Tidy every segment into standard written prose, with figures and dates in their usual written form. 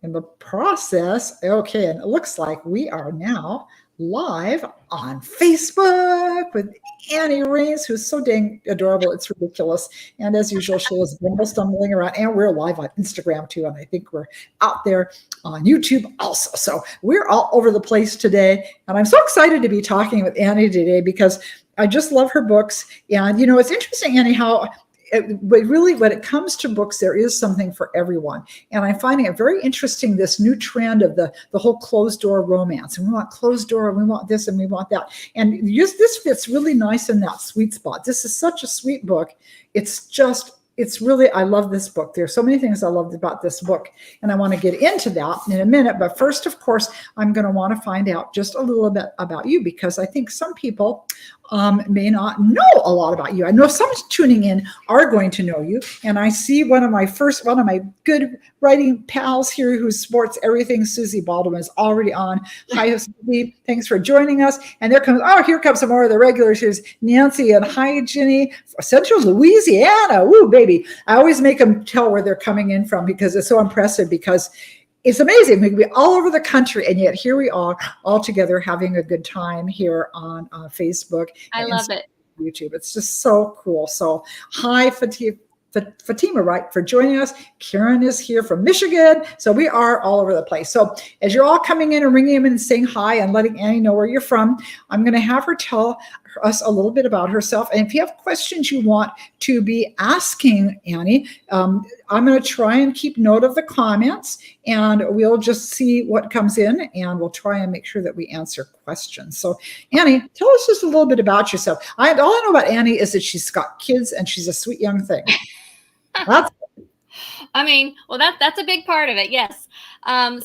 in the process. Okay, and it looks like we are now live on Facebook with Annie Rains, who's so dang adorable. It's ridiculous. And as usual, she was stumbling around. And we're live on Instagram too. And I think we're out there on YouTube also. So we're all over the place today. And I'm so excited to be talking with Annie today because I just love her books. And, it's interesting, Annie, how really, when it comes to books, there is something for everyone. And I'm finding it very interesting, this new trend of the whole closed door romance. And we want closed door, and we want this, and we want that. And this fits really nice in that sweet spot. This is such a sweet book. It's really, I love this book. There's so many things I loved about this book, and I want to get into that in a minute. But first, of course, I'm going to want to find out just a little bit about you, because I think some people may not know a lot about you. I know some tuning in are going to know you. And I see one of my good writing pals here who sports everything, Susie Baldwin, is already on. Hi, Susie. Thanks for joining us. And here comes some more of the regulars. Here's Nancy, and hi, Ginny, Central Louisiana. Woo, baby. I always make them tell where they're coming in from because it's so impressive, because it's amazing. We can be all over the country, and yet here we are all together having a good time here on Facebook. I love it. YouTube. It's just so cool. So hi, Fatima, right, for joining us. Karen is here from Michigan. So we are all over the place. So as you're all coming in and ringing in and saying hi and letting Annie know where you're from, I'm going to have her tell us a little bit about herself. And if you have questions you want to be asking Annie, I'm going to try and keep note of the comments, and we'll just see what comes in, and we'll try and make sure that we answer questions. So Annie, tell us just a little bit about yourself. All I know about Annie is that she's got kids and she's a sweet young thing. That's a big part of it. Yes.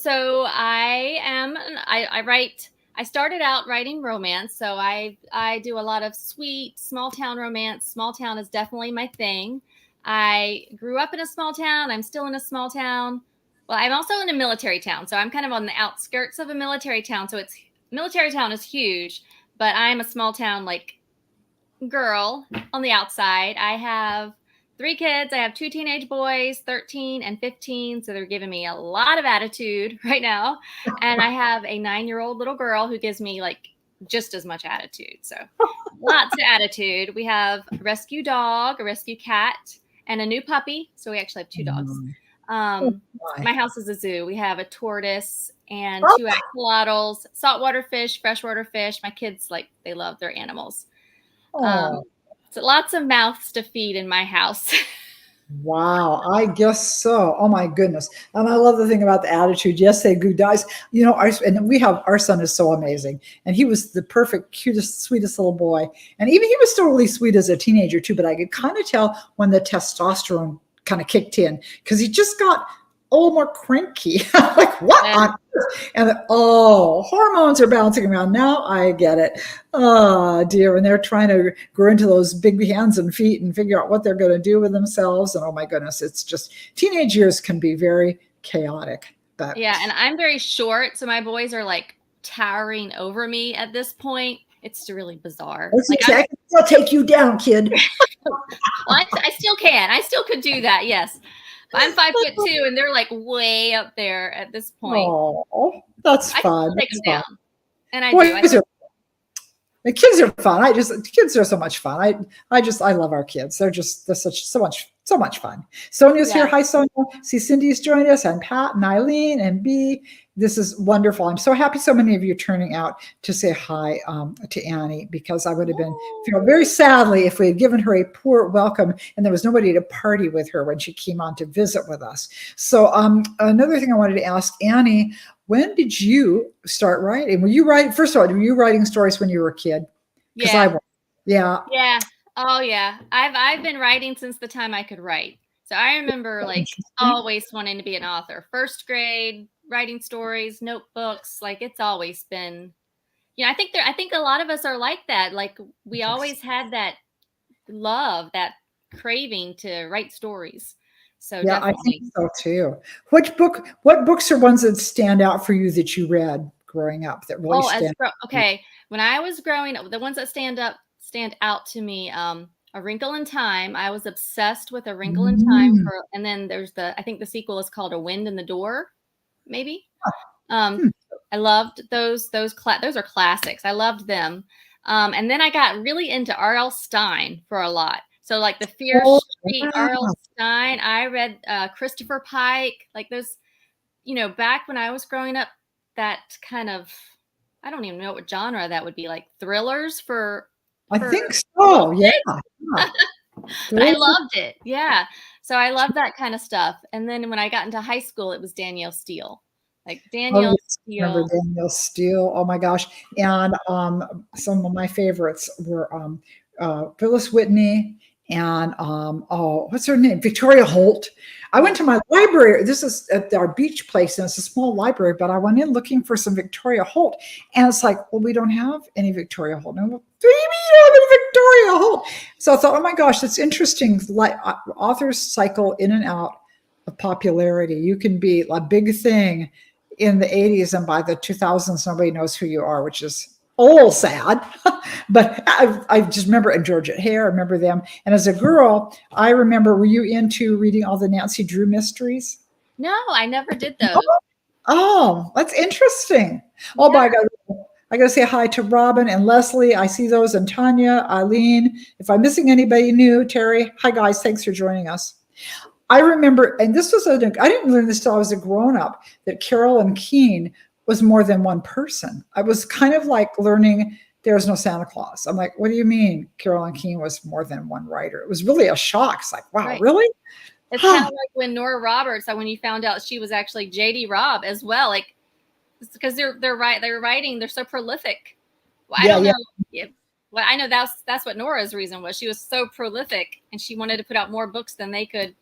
So I started out writing romance. So I do a lot of sweet small town romance. Small town is definitely my thing. I grew up in a small town. I'm still in a small town. Well, I'm also in a military town. So I'm kind of on the outskirts of a military town. So military town is huge, but I'm a small town girl on the outside. I have 3 kids. I have 2 teenage boys, 13 and 15. So they're giving me a lot of attitude right now. And I have a 9-year-old little girl who gives me just as much attitude. So lots of attitude. We have a rescue dog, a rescue cat, and a new puppy. So we actually have 2 dogs. My house is a zoo. We have a tortoise and 2 axolotls, saltwater fish, freshwater fish. My kids, they love their animals. So lots of mouths to feed in my house. Wow, I guess so. Oh my goodness. And I love the thing about the attitude. Yes, they good guys. Our son is so amazing. And he was the perfect, cutest, sweetest little boy. And even he was still really sweet as a teenager too, but I could kind of tell when the testosterone kind of kicked in, because he just got a little more cranky. What on earth? And hormones are bouncing around. Now I get it. Oh dear. And they're trying to grow into those big hands and feet and figure out what they're going to do with themselves. And oh my goodness, it's just, teenage years can be very chaotic. But yeah, and I'm very short, so my boys are towering over me at this point. It's really bizarre. I can still take you down, kid. Well, I still can. I still could do that. Yes. I'm 5'2", and they're way up there at this point. Oh, that's fun. I take them down, and the kids are fun. Kids are so much fun. I love our kids. They're so much fun. Sonia's here. Hi, Sonia. See, Cindy's joined us, and Pat and Eileen and B. This is wonderful. I'm so happy so many of you turning out to say hi to Annie, because I would have feel very sadly if we had given her a poor welcome and there was nobody to party with her when she came on to visit with us. So another thing I wanted to ask Annie, when did you start writing? Were you writing stories when you were a kid? Yeah. Yeah. Yeah. Oh yeah. I've been writing since the time I could write. So I remember always wanting to be an author. First grade, writing stories, notebooks, it's always been, I think a lot of us are like that. We always had that love, that craving to write stories. So yeah, definitely. I think so too. What books are ones that stand out for you that you read growing up that really stand out? Okay. When I was growing up, the ones that stand out to me, A Wrinkle in Time. I was obsessed with A Wrinkle in Time. And then there's I think the sequel is called A Wind in the Door. maybe. Hmm. I loved those. Those are classics. I loved them. And then I got really into R.L. Stine for a lot. So like the Fear Oh, Street, R.L. wow. Stine. I read Christopher Pike. Like those, back when I was growing up, that kind of, I don't even know what genre that would be, like thrillers I for think little so. Yeah. kids. But I loved it. Yeah. So I love that kind of stuff. And then when I got into high school, it was Danielle Steele. Like Oh, Danielle yes. Remember Steele. Danielle Steele? Oh my gosh. And some of my favorites were Phyllis Whitney and oh, what's her name? Victoria Holt. I went to my library. This is at our beach place, and it's a small library, but I went in looking for some Victoria Holt. And it's like, well, we don't have any Victoria Holt. And I'm like, what do you mean you have any Victoria Holt? So I thought, oh my gosh, that's interesting. Like authors cycle in and out of popularity. You can be a big thing in the 80s, and by the 2000s nobody knows who you are, which is all sad. But I just remember, and Georgette Hare, I remember them. And as a girl, I remember, were you into reading all the Nancy Drew mysteries? No, I never did those. Oh, that's interesting. Oh, Yeah. but I got to say hi to Robin and Leslie. I see those, and Tanya, Eileen. If I'm missing anybody new, Terry, hi guys, thanks for joining us. I remember, and this was I didn't learn this till I was a grown up, that Carolyn Keene was more than one person. I was kind of like learning There's No Santa Claus. I'm like, what do you mean Carolyn Keene was more than one writer? It was really a shock. It's like, wow, Right. really? It's kind of like when Nora Roberts, when you found out she was actually J.D. Robb as well, like, because they're writing, they're so prolific. Well, I don't know. Yeah. Well, I know that's what Nora's reason was. She was so prolific, and she wanted to put out more books than they could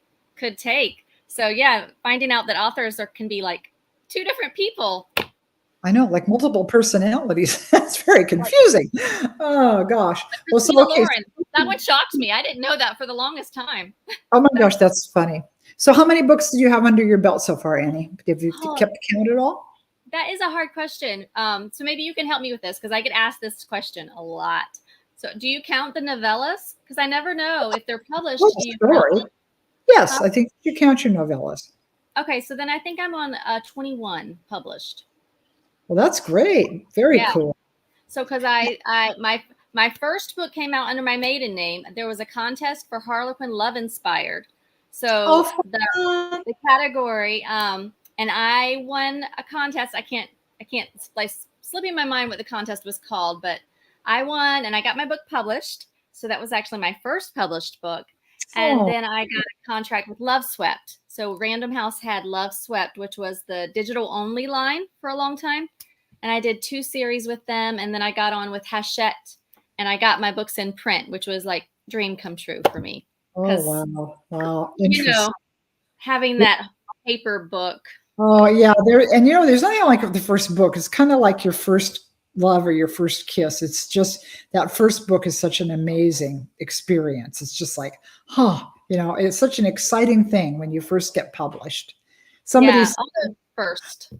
take. So yeah, finding out that authors can be like two different people. I know, like multiple personalities. That's very confusing. Oh gosh. Well, so okay. Lauren, that one shocked me. I didn't know that for the longest time. Oh my gosh, that's funny. So how many books did you have under your belt so far, Annie? Have you kept count at all? That is a hard question. So maybe you can help me with this, because I get asked this question a lot. So do you count the novellas? Because I never know if they're published. Story. Yes, I think you count your novellas. Okay, so then I think I'm on 21 published. Well, that's great. Very cool. So because my first book came out under my maiden name. There was a contest for Harlequin Love Inspired. So the category, and I won a contest. I can't like slipping my mind what the contest was called, but I won and I got my book published. So that was actually my first published book. And then I got a contract with Love Swept. So Random House had Love Swept, which was the digital only line for a long time. And I did 2 series with them. And then I got on with Hachette, and I got my books in print, which was like dream come true for me. Oh, wow. Having that paper book. Oh yeah. There's nothing like the first book. It's kind of like your first love or your first kiss. It's just that first book is such an amazing experience. It's just like, it's such an exciting thing when you first get published. Somebody said, first.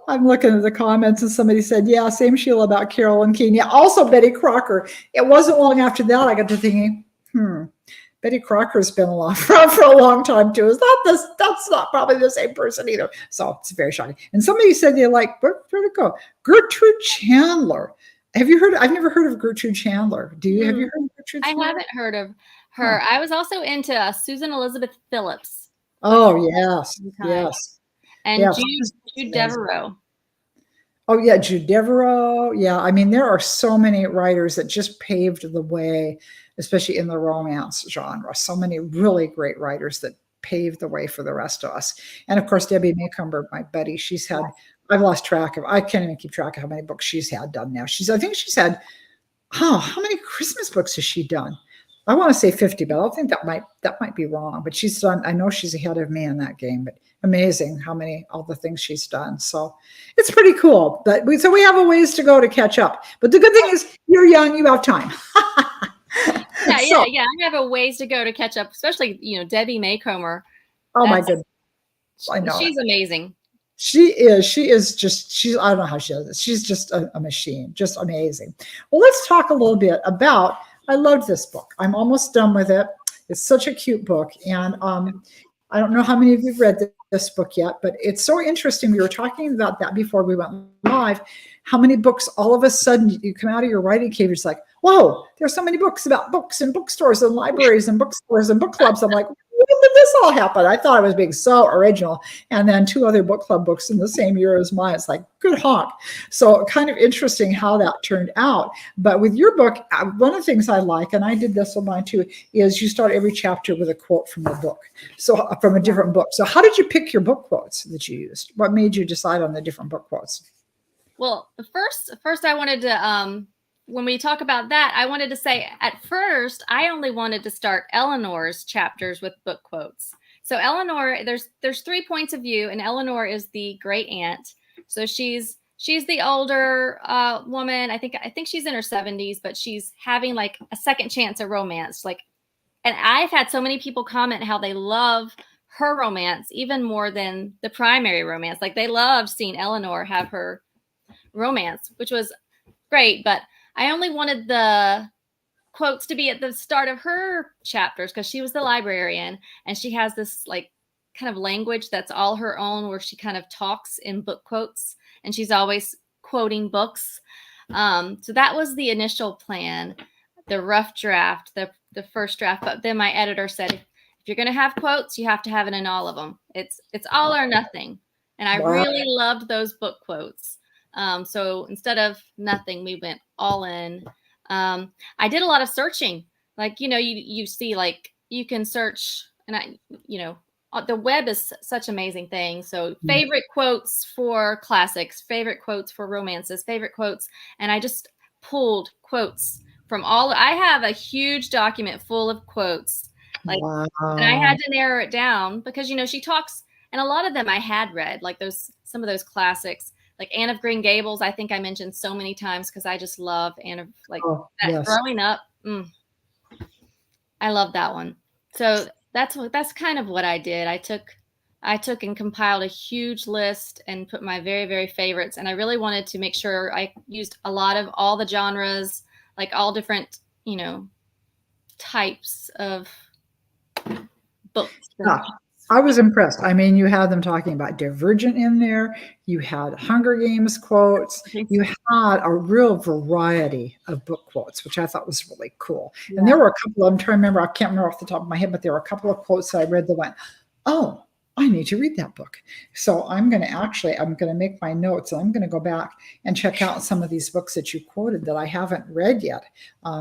I'm looking at the comments, and somebody said, yeah, same Sheila about Carolyn Keene. Yeah, also Betty Crocker. It wasn't long after that I got to thinking, Betty Crocker's been around for a long time too. That's not probably the same person either. So it's very shocking. And somebody said they like, where'd it go? Gertrude Chandler. Have you heard? I've never heard of Gertrude Chandler. Have you heard of Gertrude Chandler? I haven't heard of her. I was also into Susan Elizabeth Phillips. Oh, yes. And Jude Devereaux. Oh, yeah, Jude Devereaux. Yeah, I mean, there are so many writers that just paved the way, especially in the romance genre. So many really great writers that paved the way for the rest of us. And of course, Debbie Maycomber, my buddy, I've lost track of, I can't even keep track of how many books she's had done now. I think she's had, how many Christmas books has she done? I want to say 50, but I don't think that might be wrong. But she's done, I know she's ahead of me in that game, but amazing all the things she's done. So it's pretty cool. But we have a ways to go to catch up. But the good thing is you're young, you have time. Yeah. I have a ways to go to catch up, especially, Debbie Maycomber. Oh my goodness. I know. She's amazing. She is just, I don't know how she does it. She's just a machine, just amazing. Well, let's talk a little bit about, I loved this book. I'm almost done with it. It's such a cute book. And I don't know how many of you have read this book yet, but it's so interesting. We were talking about that before we went live. How many books all of a sudden you come out of your writing cave, it's like, whoa, there's so many books about books and bookstores and libraries and bookstores and book clubs. I'm like, when did this all happen? I thought I was being so original. And then 2 other book club books in the same year as mine. It's like, good honk. So kind of interesting how that turned out. But with your book, one of the things I like, and I did this with mine too, is you start every chapter with a quote from the book. So from a different book. So how did you pick your book quotes that you used? What made you decide on the different book quotes? Well, first I wanted to, when we talk about that, I wanted to say at first, I only wanted to start Eleanor's chapters with book quotes. So Eleanor, there's 3 points of view, and Eleanor is the great aunt. So she's the older woman. I think she's in her 70s, but she's having like a second chance at romance. Like, and I've had so many people comment how they love her romance even more than the primary romance. Like they loved seeing Eleanor have her romance, which was great, but I only wanted the quotes to be at the start of her chapters because she was the librarian, and she has this like kind of language that's all her own, where she kind of talks in book quotes, and she's always quoting books. So that was the initial plan, the rough draft, the first draft. But then my editor said, if you're going to have quotes, you have to have it in all of them. It's all or nothing, and I really loved those book quotes. So instead of nothing, we went all in. I did a lot of searching. Like, you see, like you can search, and the web is such an amazing thing. So favorite quotes for classics, favorite quotes for romances, favorite quotes. And I just pulled quotes from I have a huge document full of quotes. Like, and I had to narrow it down because, she talks, and a lot of them I had read, like some of those classics. Like Anne of Green Gables, I think I mentioned so many times because I just love Anne of growing up. I love that one. So that's kind of what I did. I took and compiled a huge list and put my very, very favorites. And I really wanted to make sure I used a lot of all the genres, like all different, types of books. I was impressed. I mean, you had them talking about Divergent in there. You had Hunger Games quotes. You had a real variety of book quotes, which I thought was really cool. Yeah. And there were a couple of them, I can't remember off the top of my head, but there were a couple of quotes that I read that went, oh, I need to read that book. So I'm going to make my notes, and I'm going to go back and check out some of these books that you quoted that I haven't read yet,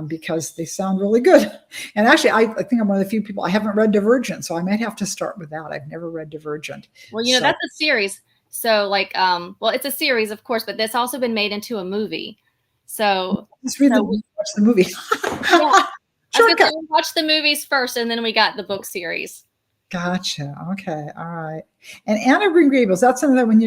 because they sound really good. And actually, I think I'm one of the few people, I haven't read Divergent, so I might have to start with that. I've never read Divergent. Well, that's a series. So like, it's a series, of course, but that's also been made into a movie. So let's watch the movie. Yeah. Shortcut. Watch the movies first, and then we got the book series. Gotcha. Okay. All right. And Anne of Green Gables, that's another one,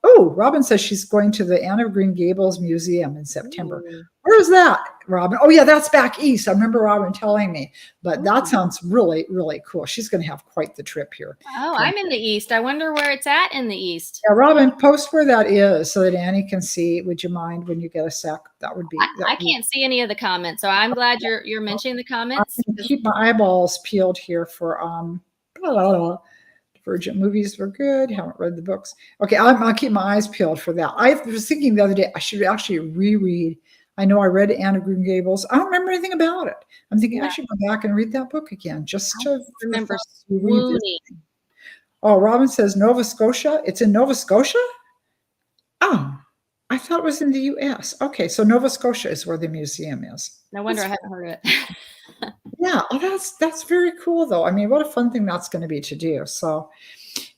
oh, Robin says she's going to the Anne of Green Gables Museum in September. Where is that, Robin? Oh, yeah, that's back east. I remember Robin telling me, but that sounds really, really cool. She's going to have quite the trip here. Oh, I'm in the east. I wonder where it's at in the east. Yeah, Robin, post where that is so that Annie can see. Would you mind when you get a sec? That would be. I can't see any of the comments, so I'm glad you're mentioning the comments. I'm gonna keep my eyeballs peeled here for Divergent movies were good. Haven't read the books. Okay, I'll keep my eyes peeled for that. I was thinking the other day I should actually reread. I know I read Anne of Green Gables. I don't remember anything about it. I'm thinking I should go back and read that book again just to remember. Oh, Robin says Nova Scotia. It's in Nova Scotia? Oh, I thought it was in the U.S. Okay, so Nova Scotia is where the museum is. No wonder I haven't heard of it. Yeah, that's very cool, though. I mean, what a fun thing that's going to be to do. So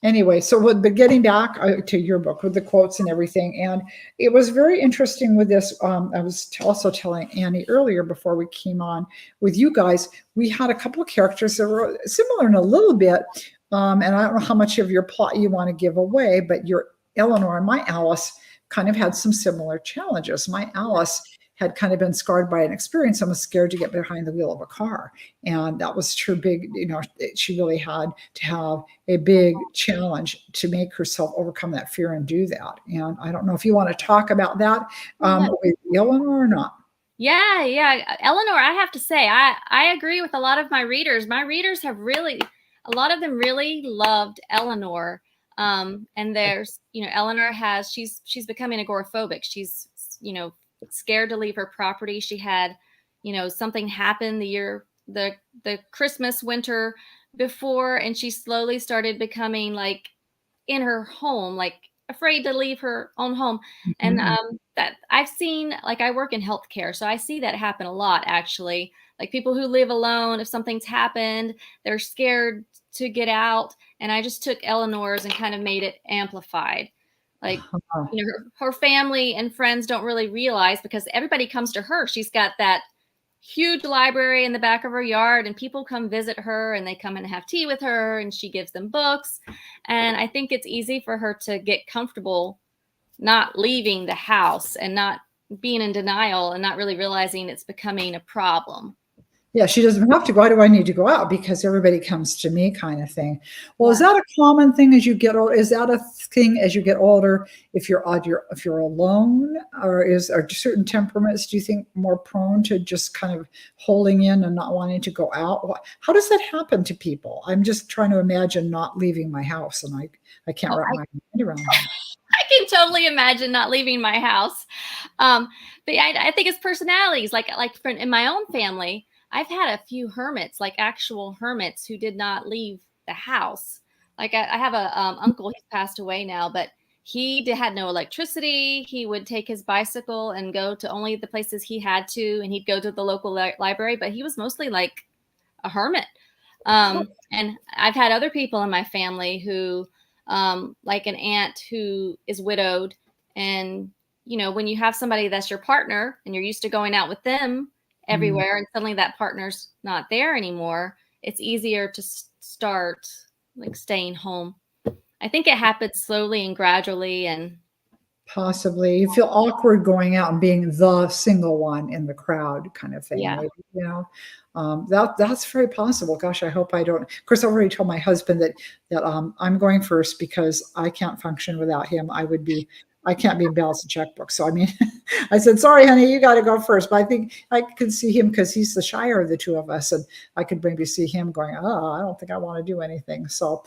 anyway, but getting back to your book with the quotes and everything, and it was very interesting with this. I was also telling Annie earlier before we came on with you guys, we had a couple of characters that were similar in a little bit, and I don't know how much of your plot you want to give away, but your Eleanor and my Alice kind of had some similar challenges. My Alice had kind of been scarred by an experience. I was scared to get behind the wheel of a car. And that was her big, she really had to have a big challenge to make herself overcome that fear and do that. And I don't know if you want to talk about that with Eleanor or not. Yeah. Eleanor, I have to say, I agree with a lot of my readers. My readers have a lot of them really loved Eleanor. And there's, Eleanor she's becoming agoraphobic. She's, scared to leave her property. She had, something happen the Christmas winter before, and she slowly started becoming like in her home, like afraid to leave her own home. And that I've seen, like, I work in healthcare, so I see that happen a lot, actually. Like, people who live alone, if something's happened, they're scared to get out. And I just took Eleanor's and kind of made it amplified. Like, her family and friends don't really realize, because everybody comes to her. She's got that huge library in the back of her yard, and people come visit her, and they come and have tea with her, and she gives them books. And I think it's easy for her to get comfortable not leaving the house and not being in denial and not really realizing it's becoming a problem. Yeah, she doesn't have to go. Why do I need to go out? Because everybody comes to me, kind of thing. Well, Yeah. Is that a common thing as you get older? Is that a thing as you get older? If you're odd, if you're alone, are certain temperaments, do you think, more prone to just kind of holding in and not wanting to go out? How does that happen to people? I'm just trying to imagine not leaving my house, and I can't wrap my mind around that. I can totally imagine not leaving my house. But I think it's personalities. Like in my own family, I've had a few hermits, like actual hermits, who did not leave the house. Like, I have a uncle, he's passed away now, but he had no electricity. He would take his bicycle and go to only the places he had to, and he'd go to the local library, but he was mostly like a hermit. And I've had other people in my family who, like an aunt who is widowed, and when you have somebody that's your partner and you're used to going out with them everywhere, and suddenly that partner's not there anymore, it's easier to start like staying home. I think it happens slowly and gradually, and possibly you feel awkward going out and being the single one in the crowd, kind of thing. Yeah. Maybe, that's very possible. Gosh, I hope I don't. Of course, I already told my husband that I'm going first, because I can't function without him. I can't be in balance a checkbook. So, I mean, I said, sorry, honey, you got to go first. But I think I could see him, because he's the shyer of the two of us. And I could maybe see him going, I don't think I want to do anything. So,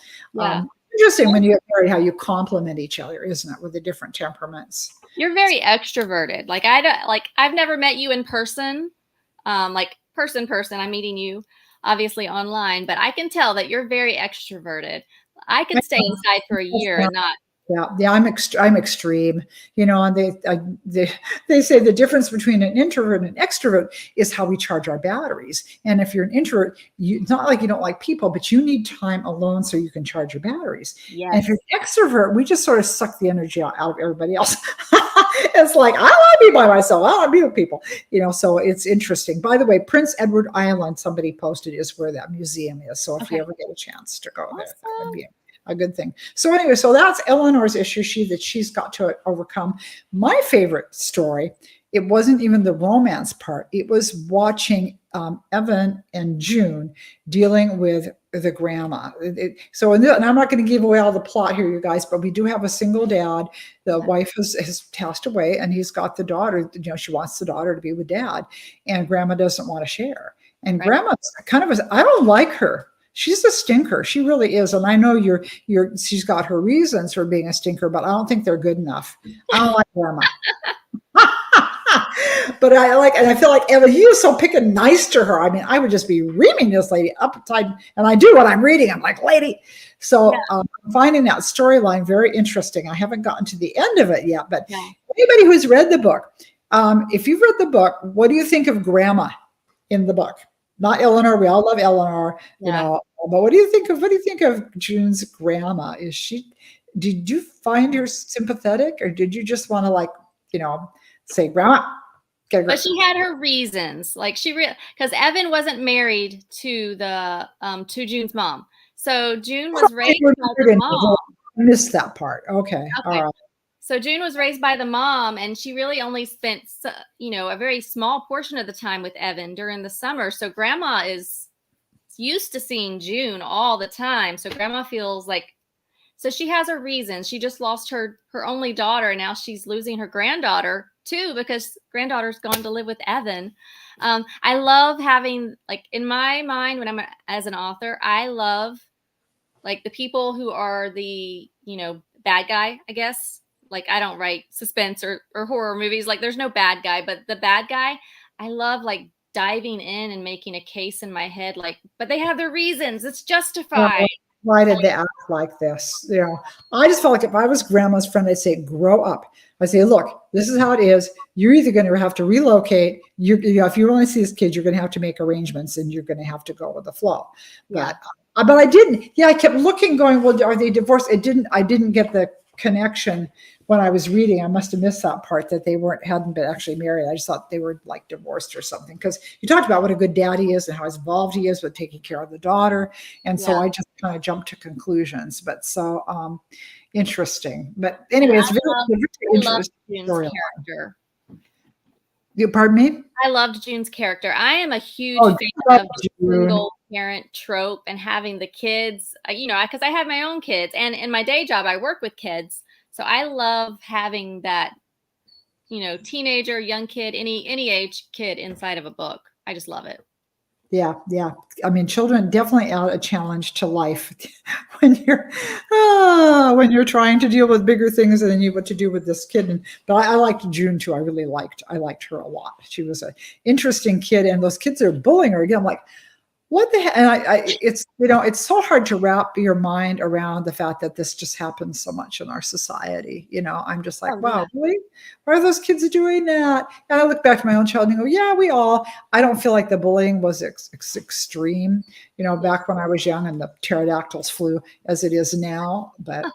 interesting when you get married, how you complement each other, isn't it, with the different temperaments? You're very extroverted. Like, I've never met you in person, like person. I'm meeting you obviously online, but I can tell that you're very extroverted. I could stay inside for a year and not. Yeah, I'm extreme, and they say the difference between an introvert and an extrovert is how we charge our batteries. And if you're an introvert, it's not like you don't like people, but you need time alone so you can charge your batteries. Yes. And if you're an extrovert, we just sort of suck the energy out of everybody else. It's like, I want to be by myself. I want to be with people, so it's interesting. By the way, Prince Edward Island, somebody posted, is where that museum is. So if you ever get a chance to go there, that would be a good thing. So anyway, so that's Eleanor's issue she's got to overcome. My favorite story, it wasn't even the romance part. It was watching Evan and June dealing with the grandma. And I'm not going to give away all the plot here, you guys, but we do have a single dad. The wife has passed away, and he's got the daughter. She wants the daughter to be with dad, and grandma doesn't want to share. And grandma's kind of I don't like her. She's a stinker. She really is. And I know she's got her reasons for being a stinker, but I don't think they're good enough. I don't like grandma. But and I feel like Evan, he was so picking nice to her. I mean, I would just be reaming this lady upside, and I do when I'm reading. I'm like, lady. So I'm finding that storyline very interesting. I haven't gotten to the end of it yet, but anybody who's read the book, if you've read the book, what do you think of grandma in the book? Not Eleanor. We all love Eleanor, but what do you think of June's grandma? Did you find her sympathetic, or did you just want to say, grandma? But she had her reasons. Like, because Evan wasn't married to June's mom. So June was raised by the mom. I missed that part. Okay. All right. So June was raised by the mom, and she really only spent, a very small portion of the time with Evan during the summer. So grandma is used to seeing June all the time. So grandma feels like, so she has her reasons. She just lost her only daughter, and now she's losing her granddaughter too, because granddaughter's gone to live with Evan. I love having, like, in my mind, when I'm as an author, I love like the people who are the, bad guy, I guess. Like I don't write suspense or horror movies. Like there's no bad guy, but the bad guy, I love like diving in and making a case in my head, like, but they have their reasons. It's justified. Why did they act like this? I just felt like if I was grandma's friend, I'd say, grow up. I say, look, this is how it is. You're either going to have to relocate. If you want to see this kid, you're going to have to make arrangements, and you're going to have to go with the flow. Yeah. But I didn't. Yeah, I kept looking, going, well, are they divorced? I didn't get the connection when I was reading. I must have missed that part, that they hadn't been actually married. I just thought they were like divorced or something, because you talked about what a good dad he is and how involved he is with taking care of the daughter. And so I just kind of jumped to conclusions. But so interesting. But anyway, it's very interesting story. Character. Pardon me? I loved June's character. I am a huge fan of the single parent trope and having the kids, because I have my own kids, and in my day job, I work with kids. So I love having that, teenager, young kid, any age kid inside of a book. I just love it. Yeah. I mean, children definitely add a challenge to life when you're trying to deal with bigger things than you what to do with this kid. But I liked June too. I liked her a lot. She was an interesting kid, and those kids are bullying her again. I'm like, what the heck? And it's so hard to wrap your mind around the fact that this just happens so much in our society. I'm just like, wow, really? Why are those kids doing that? And I look back to my own child and go, yeah, I don't feel like the bullying was extreme, back when I was young and the pterodactyls flew as it is now. But,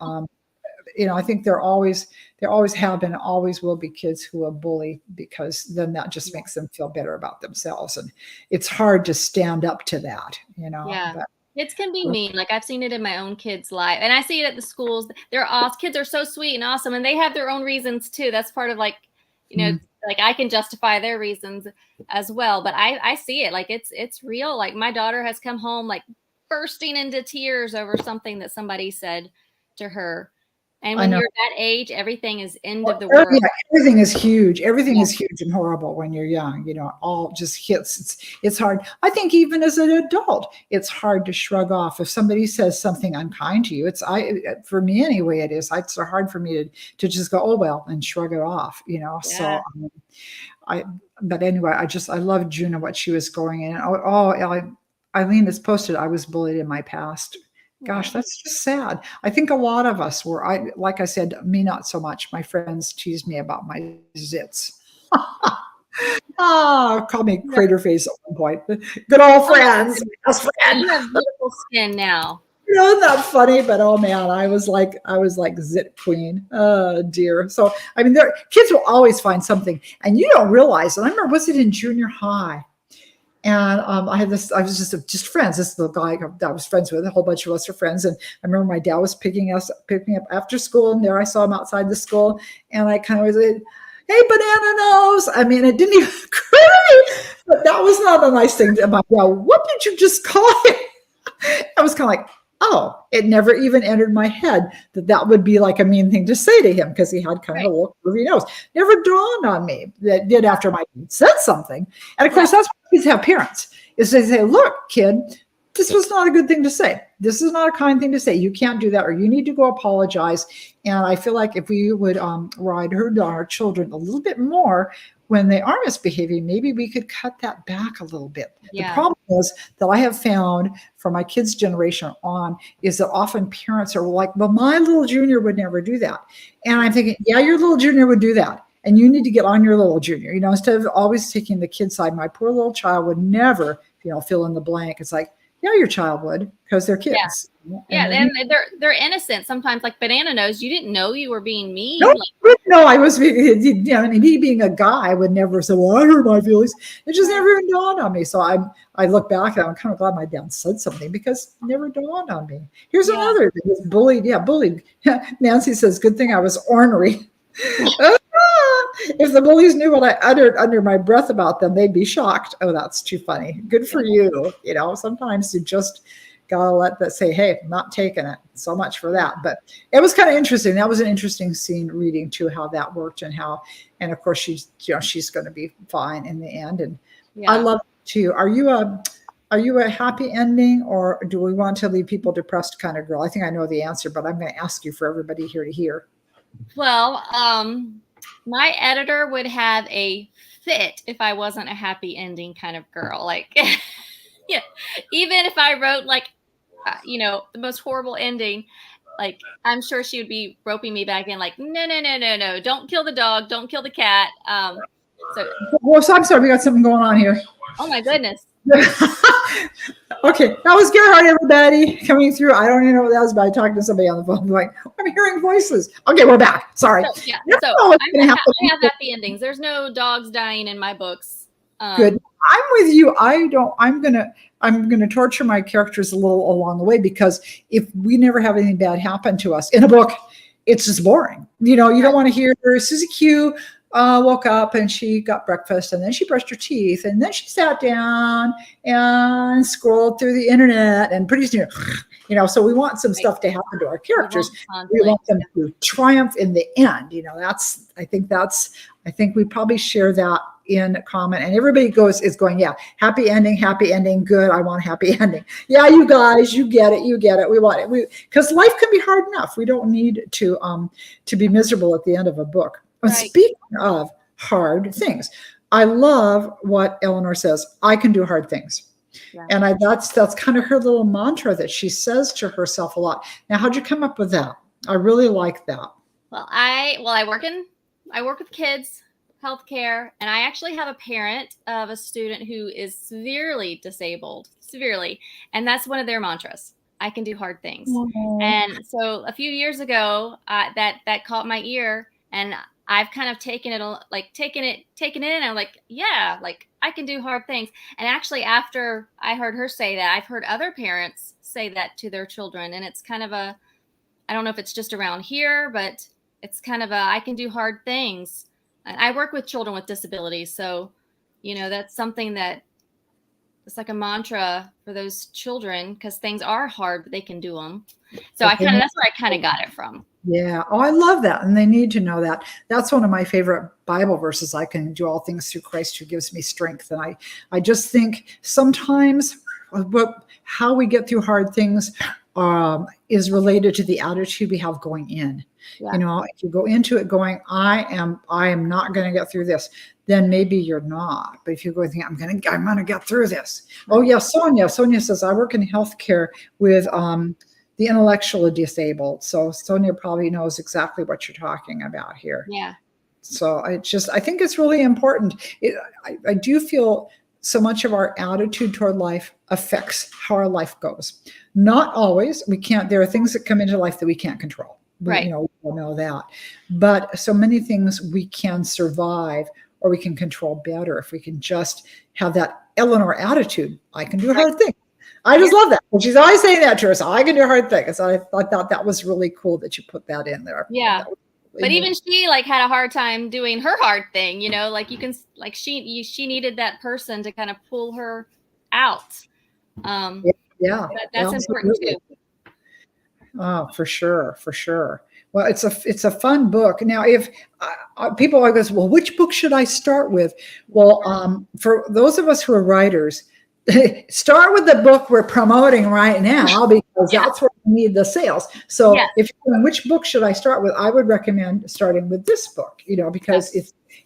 I think there always have been, always will be kids who will bully, because then that just makes them feel better about themselves. And it's hard to stand up to that, Yeah. But, kids can be mean. Like I've seen it in my own kids' life, and I see it at the schools. Kids are so sweet and awesome, and they have their own reasons too. That's part of like I can justify their reasons as well. But I see it like it's real. Like my daughter has come home like bursting into tears over something that somebody said to her. And when you're that age, everything is end of the world. Yeah, everything is huge. Everything is huge and horrible when you're young. It all just hits. It's hard. I think even as an adult, it's hard to shrug off if somebody says something unkind to you. For me anyway, it is. It's so hard for me to just go, oh well, and shrug it off. Yeah. So but anyway, I love June and what she was going in. Eileen has posted, I was bullied in my past. Gosh, that's just sad. I think a lot of us were. Like I said, me not so much. My friends teased me about my zits. Call me crater face at one point. Good old friends. Best friend. You have beautiful skin now. Isn't that funny? But oh man, I was like zit queen. Oh dear. So I mean, kids will always find something, and you don't realize. And I remember, was it in junior high? And I was just friends. This is the guy that I was friends with. A whole bunch of us are friends. And I remember my dad was picking me up after school. And there I saw him outside the school. And I kind of was like, hey, banana nose. I mean, it didn't even occur to me. But that was not a nice thing. I'm like, well, what did you just call him? I was kind of like, oh, it never even entered my head that would be like a mean thing to say to him, because he had kind of a little curvy nose. Never dawned on me. That did after my kid said something. And of course, that's why kids have parents, is they say, look, kid, this was not a good thing to say. This is not a kind thing to say. You can't do that, or you need to go apologize. And I feel like if we would ride herd on our children a little bit more when they are misbehaving, maybe we could cut that back a little bit. Yeah. The problem is that I have found from my kids' generation on is that often parents are like, well, my little junior would never do that. And I'm thinking, yeah, your little junior would do that. And you need to get on your little junior, instead of always taking the kid side. My poor little child would never, fill in the blank. It's like, yeah, your child would, because they're kids. Yeah, and they're innocent sometimes. Like banana nose, you didn't know you were being mean. No, I was being, me being a guy would never say, well, I hurt my feelings. It just never even dawned on me. So I look back and I'm kind of glad my dad said something, because it never dawned on me. Here's another thing. It's bullied. Yeah, bullied. Nancy says, good thing I was ornery. If the bullies knew what I uttered under my breath about them, they'd be shocked. Oh, that's too funny. Good for you. Sometimes you just gotta let that say, hey, I'm not taking it. So much for that. But it was kind of interesting. That was an interesting scene reading too, how that worked and of course she's going to be fine in the end. And I love it too. Are you Are you a happy ending, or do we want to leave people depressed kind of girl? I think I know the answer, but I'm going to ask you for everybody here to hear. Well, my editor would have a fit if I wasn't a happy ending kind of girl. Like, yeah, even if I wrote like, the most horrible ending, like I'm sure she would be roping me back in. Like, no, no, no, no, no, don't kill the dog, don't kill the cat. So, Well, so I'm sorry, we got something going on here. oh my goodness. Okay, that was Gerhard, everybody, coming through. I don't even know what that was, but I talked to somebody on the phone like, I'm hearing voices. Okay, we're back. Sorry. So, yeah, so I have happy endings. There's no dogs dying in my books. Good. I'm with you. I'm gonna torture my characters a little along the way, because if we never have anything bad happen to us in a book, it's just boring. You don't want to hear Susie Q woke up and she got breakfast, and then she brushed her teeth, and then she sat down and scrolled through the internet, and pretty soon, so we want some stuff to happen to our characters. We want them to triumph in the end. I think we probably share that in common, and everybody is going, yeah, happy ending, good. I want a happy ending. Yeah, you guys, you get it. We want it. Because life can be hard enough. We don't need to be miserable at the end of a book. Right. Speaking of hard things, I love what Eleanor says. I can do hard things. Yeah. And that's kind of her little mantra that she says to herself a lot. Now, how'd you come up with that? I really like that. Well, I work with kids, healthcare, and I actually have a parent of a student who is severely disabled, and that's one of their mantras. I can do hard things. Mm-hmm. And so a few years ago, that caught my ear, and I've kind of taken it in. I'm like, yeah, like I can do hard things. And actually, after I heard her say that, I've heard other parents say that to their children. And it's kind of I don't know if it's just around here, but it's kind of I can do hard things. And I work with children with disabilities. So, that's something that it's like a mantra for those children, because things are hard, but they can do them. So that's where I kind of got it from. Yeah. Oh, I love that. And they need to know that. That's one of my favorite Bible verses. I can do all things through Christ who gives me strength. And I just think sometimes how we get through hard things is related to the attitude we have going in. Yeah. If you go into it going, I am not going to get through this, then maybe you're not. But if you go thinking, I'm going to get through this. Oh yeah. Sonia says, I work in healthcare with, the intellectually disabled. So Sonia probably knows exactly what you're talking about here. Yeah. So I think it's really important. I do feel so much of our attitude toward life affects how our life goes. Not always. There are things that come into life that we can't control. Right. We know that. But so many things we can survive, or we can control better if we can just have that Eleanor attitude. I can do hard things. I just love that. She's always saying that to her. So I can do hard things. I thought that was really cool that you put that in there. Yeah. But even she had a hard time doing her hard thing, like you can, like she needed that person to kind of pull her out. Yeah. That's important too. Oh, for sure. Well, it's a fun book. Now, if people are going, well, which book should I start with? Well, for those of us who are writers, start with the book we're promoting right now, because that's where we need the sales. So if you're going, which book should I start with? I would recommend starting with this book, because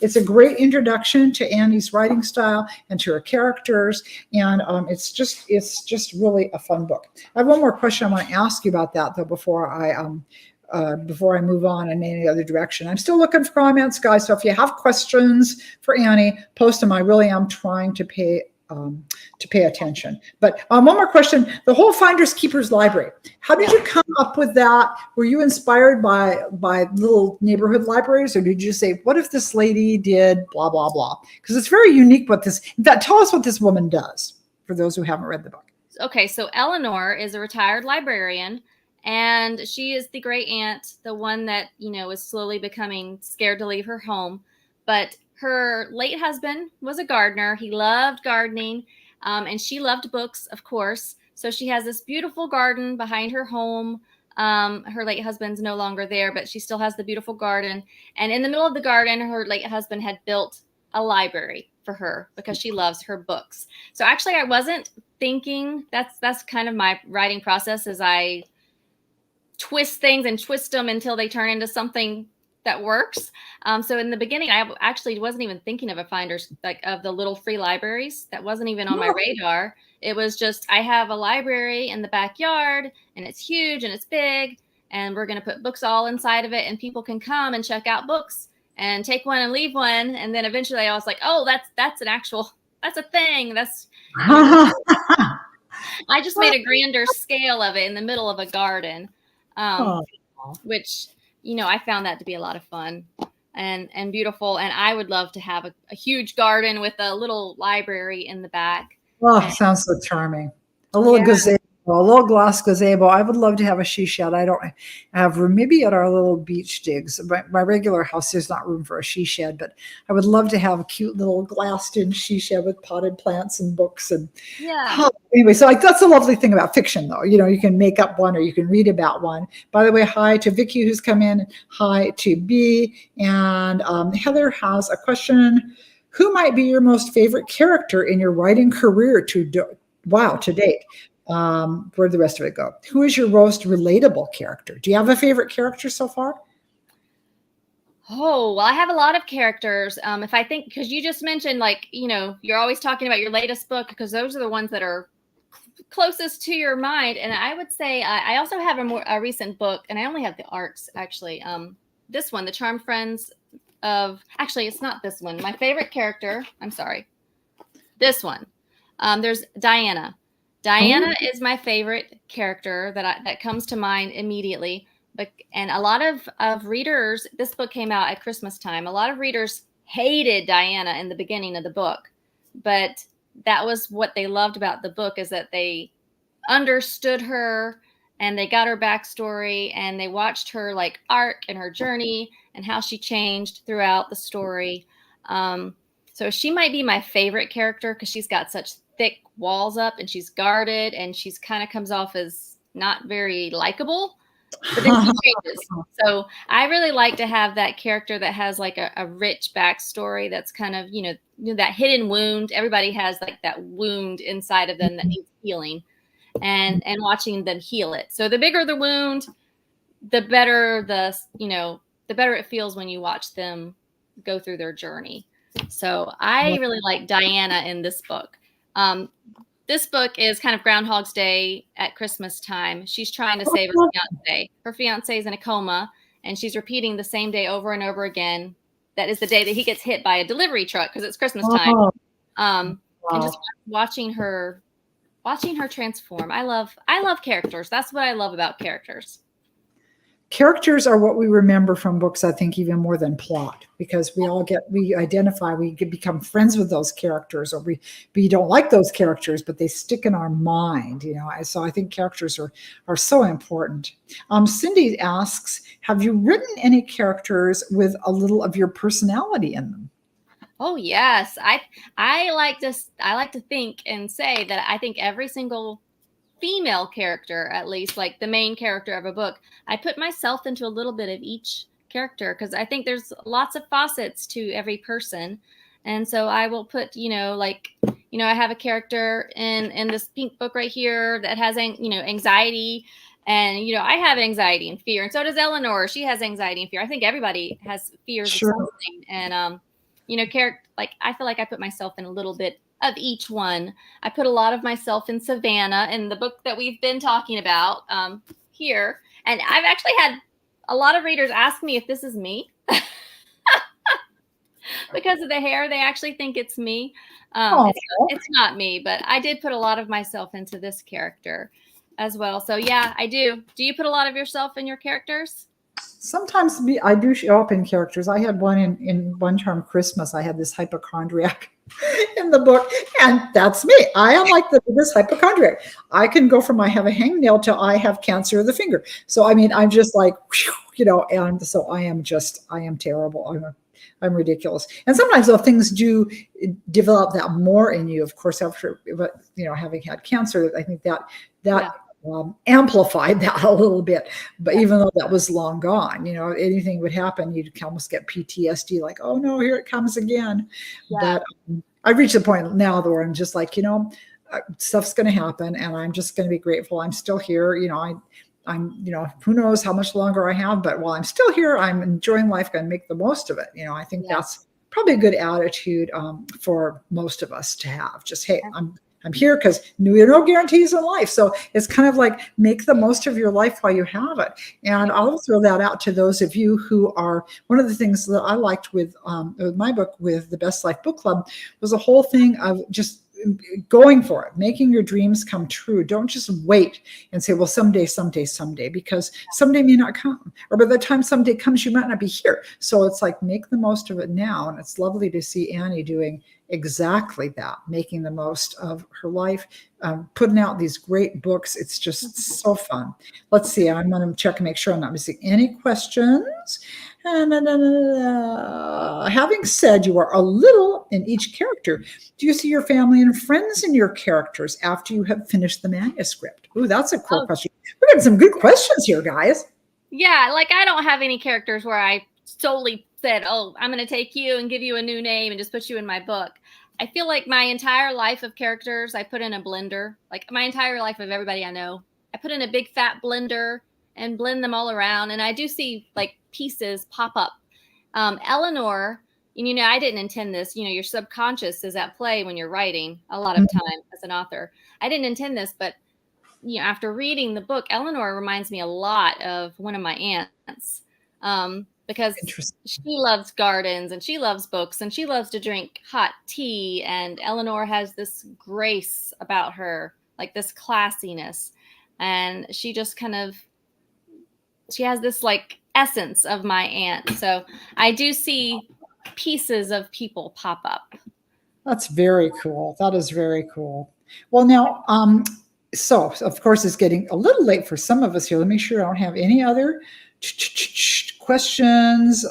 it's a great introduction to Annie's writing style and to her characters. And it's just really a fun book. I have one more question I want to ask you about that, though, before I move on in any other direction. I'm still looking for comments, guys. So if you have questions for Annie, post them. I really am trying to pay attention. But one more question. The whole Finders Keepers Library. How did you come up with that? Were you inspired by little neighborhood libraries, or did you say, what if this lady did blah, blah, blah? Because it's very unique tell us what this woman does, for those who haven't read the book. Okay, so Eleanor is a retired librarian, and she is the great aunt, the one that, is slowly becoming scared to leave her home. But her late husband was a gardener. He loved gardening, and she loved books, of course. So she has this beautiful garden behind her home. Her late husband's no longer there, but she still has the beautiful garden. And in the middle of the garden, her late husband had built a library for her because she loves her books. So actually I wasn't thinking, that's kind of my writing process, is I twist things and twist them until they turn into something that works. So in the beginning, I actually wasn't even thinking of a Finders, like of the little free libraries. That wasn't even on my radar. It was just, I have a library in the backyard and it's huge and it's big, and we're going to put books all inside of it, and people can come and check out books and take one and leave one. And then eventually I was like, oh, that's a thing. That's, you know, I just made a grander scale of it in the middle of a garden, which, you know, I found that to be a lot of fun and beautiful. And I would love to have a huge garden with a little library in the back. Oh, sounds so charming. A little gazebo, a little glass gazebo. I would love to have a she shed. I don't have room. Maybe at our little beach digs. My regular house, there's not room for a she shed, but I would love to have a cute little glassed-in she shed with potted plants and books. And anyway, so that's a lovely thing about fiction, though. You know, you can make up one or you can read about one. By the way, hi to Vicky who's come in. Hi to B. And Heather has a question. Who might be your most favorite character in your writing career to date? Where'd the rest of it go? Who is your most relatable character? Do you have a favorite character so far? Oh, well, I have a lot of characters. If I think, because you just mentioned, like, you know, you're always talking about your latest book because those are the ones that are closest to your mind. And I would say I also have a recent book, and I only have the arcs actually. This one, The Charmed Friends of, actually, it's not this one. My favorite character, I'm sorry, this one. There's Diana. Diana is my favorite character that comes to mind immediately. And a lot of readers, this book came out at Christmas time. A lot of readers hated Diana in the beginning of the book, but that was what they loved about the book, is that they understood her and they got her backstory and they watched her like arc and her journey and how she changed throughout the story. So she might be my favorite character because she's got such thick walls up and she's guarded and she's kind of comes off as not very likable, but then she changes. So I really like to have that character that has like a rich backstory that's kind of, you know, that hidden wound. Everybody has like that wound inside of them that needs healing, and watching them heal it. So the bigger the wound, the better the better it feels when you watch them go through their journey. So I really like Diana in this book. This book is kind of Groundhog's Day at Christmas time. She's trying to save her fiance. Her fiance is in a coma, and she's repeating the same day over and over again. That is the day that he gets hit by a delivery truck because it's Christmas time. And just watching her transform. I love characters. That's what I love about characters. Characters are what we remember from books, I think, even more than plot, because we identify, we become friends with those characters, or we don't like those characters, but they stick in our mind, you know. So I think characters are so important. Cindy asks, have you written any characters with a little of your personality in them? Oh yes, I like to think and say that I think every single female character, at least like the main character of a book, I put myself into a little bit of each character because I think there's lots of facets to every person. And so I will put, I have a character in this pink book right here that has, anxiety. And, I have anxiety and fear. And so does Eleanor. She has anxiety and fear. I think everybody has fears of something. And, I feel like I put myself in a little bit of each one. I put a lot of myself in Savannah in the book that we've been talking about here. And I've actually had a lot of readers ask me if this is me. Because of the hair, they actually think it's me. It's not me, but I did put a lot of myself into this character as well. So yeah, I do. Do you put a lot of yourself in your characters? Sometimes I do show up in characters. I had one in One Charm Christmas. I had this hypochondriac in the book, and that's me. I am like this hypochondriac. I can go from I have a hangnail to I have cancer of the finger. So, I mean, I'm just like, and so I am terrible. I'm ridiculous. And sometimes though things do develop that more in you, of course, after, having had cancer, I think that amplified that a little bit. But even though that was long gone, anything would happen, you'd almost get PTSD, like, oh no, here it comes again. Yeah. But I've reached the point now where I'm just like, stuff's going to happen and I'm just going to be grateful. I'm still here. I'm, who knows how much longer I have, but while I'm still here, I'm enjoying life, going to make the most of it. I think that's probably a good attitude for most of us to have. Just, hey, I'm here because no guarantees in life. So it's kind of like make the most of your life while you have it. And I'll throw that out to those of you who are, one of the things that I liked with my book, with the Best Life Book Club, was a whole thing of just going for it, making your dreams come true. Don't just wait and say, well, someday, because someday may not come. Or by the time someday comes, you might not be here. So it's like, make the most of it now. And it's lovely to see Annie doing exactly that, making the most of her life, putting out these great books. It's just so fun. Let's see. I'm going to check and make sure I'm not missing any questions. Having said you are a little in each character, do you see your family and friends in your characters after you have finished the manuscript? Ooh, that's a cool question. We're getting some good questions here, guys. Yeah, like I don't have any characters where I solely said, oh, I'm going to take you and give you a new name and just put you in my book. I feel like my entire life of characters, I put in a blender. Like my entire life of everybody I know, I put in a big fat blender and blend them all around. And I do see like pieces pop up. Eleanor, and, I didn't intend this. Your subconscious is at play when you're writing a lot of time as an author. I didn't intend this, but after reading the book, Eleanor reminds me a lot of one of my aunts. Because she loves gardens and she loves books and she loves to drink hot tea. And Eleanor has this grace about her, like this classiness. And she just she has this like essence of my aunt. So I do see pieces of people pop up. That's very cool. That is very cool. Well, now, so of course it's getting a little late for some of us here. Let me make sure I don't have any other questions.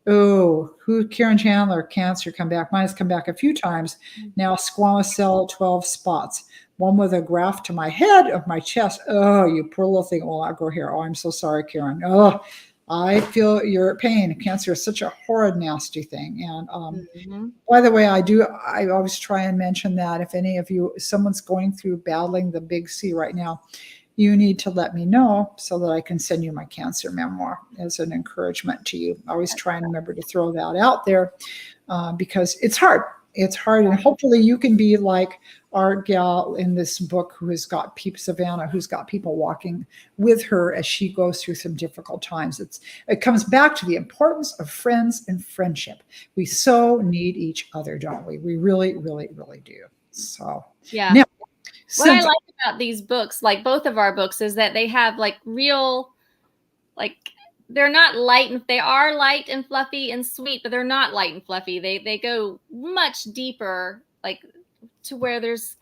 Oh, Karen Chandler, cancer, come back. Mine has come back a few times. Now squamous cell, 12 spots. One with a graft to my head of my chest. Oh, you poor little thing. Will not grow hair. Oh, I'm so sorry, Karen. Oh, I feel your pain. Cancer is such a horrid, nasty thing. And by the way, I always try and mention that if any of you, someone's going through battling the big C right now, you need to let me know so that I can send you my cancer memoir as an encouragement to you. I always try and remember to throw that out there because it's hard. It's hard. And hopefully you can be like our gal in this book who has got Savannah, who's got people walking with her as she goes through some difficult times. It comes back to the importance of friends and friendship. We so need each other, don't we? We really, really, really do. So yeah. Now, what I like about these books, like both of our books, is that they have like real, like they're not light, and they are light and fluffy and sweet, but they're not light and fluffy. They go much deeper, like to where there's,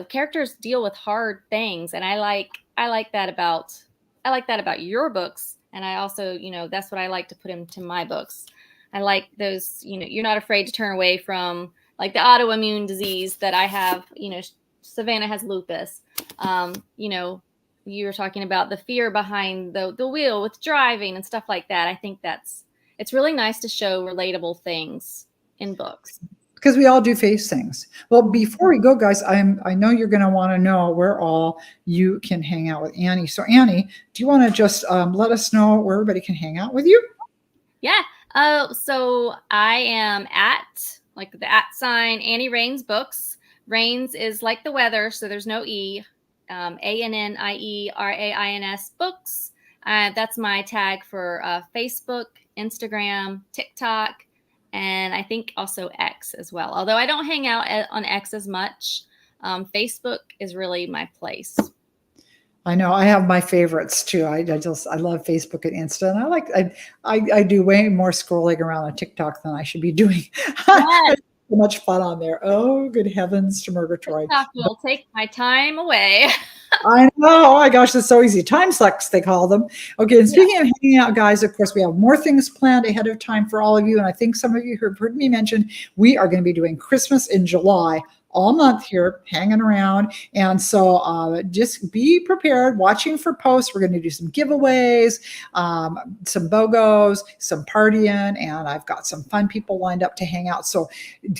characters deal with hard things, and I like that about your books, and I also, that's what I like to put into my books. I like those, you're not afraid to turn away from like the autoimmune disease that I have, Savannah has lupus. You were talking about the fear behind the wheel with driving and stuff like that. I think it's really nice to show relatable things in books. Because we all do face things. Well, before we go, guys, I know you're going to want to know where all you can hang out with Annie. So Annie, do you want to just let us know where everybody can hang out with you? Yeah. So I am at like the @ Annie Rains Books. Rains is like the weather, so there's no E. ANNIERAINS Books. That's my tag for Facebook, Instagram, TikTok, and I think also X as well. Although I don't hang out on X as much. Facebook is really my place. I know I have my favorites too. I love Facebook and Insta, and I do way more scrolling around on TikTok than I should be doing. Yes. So much fun on there. Oh, good heavens to Murgatroyd. TikTok will take my time away. I know. Oh my gosh, that's so easy. Time sucks, they call them. Okay, and speaking of hanging out, guys, of course, we have more things planned ahead of time for all of you. And I think some of you have heard me mention we are going to be doing Christmas in July all month here, hanging around. And so just be prepared, watching for posts. We're going to do some giveaways, some BOGOs, some partying, and I've got some fun people lined up to hang out. So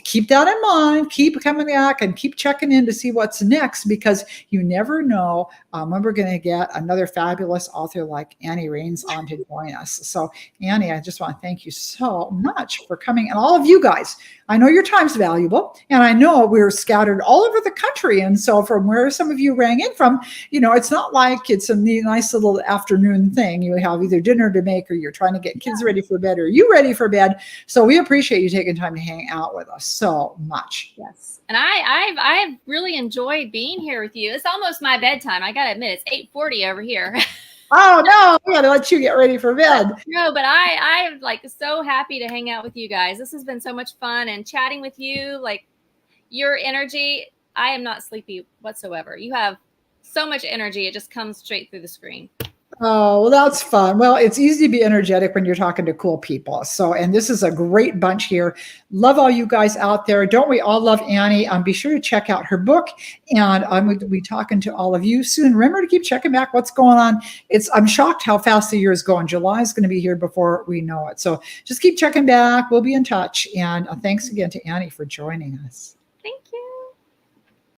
keep that in mind. Keep coming back and keep checking in to see what's next, because you never know when we're going to get another fabulous author like Annie Rains on to join us. So Annie, I just want to thank you so much for coming, and all of you guys. I know your time's valuable, and I know we're scattered all over the country. And so from where some of you rang in from, it's not like it's a nice little afternoon thing. You have either dinner to make, or you're trying to get kids ready for bed, or you ready for bed. So we appreciate you taking time to hang out with us so much. Yes. And I've really enjoyed being here with you. It's almost my bedtime. I got to admit, it's 8:40 over here. Oh no, we got to let you get ready for bed. No, but I'm like so happy to hang out with you guys. This has been so much fun, and chatting with you, like your energy. I am not sleepy whatsoever. You have so much energy. It just comes straight through the screen. Oh, well, that's fun. Well, it's easy to be energetic when you're talking to cool people. So, and this is a great bunch here. Love all you guys out there. Don't we all love Annie? Be sure to check out her book, and I'm going to be talking to all of you soon. Remember to keep checking back what's going on. I'm shocked how fast the year is going. July is going to be here before we know it. So just keep checking back. We'll be in touch. And thanks again to Annie for joining us.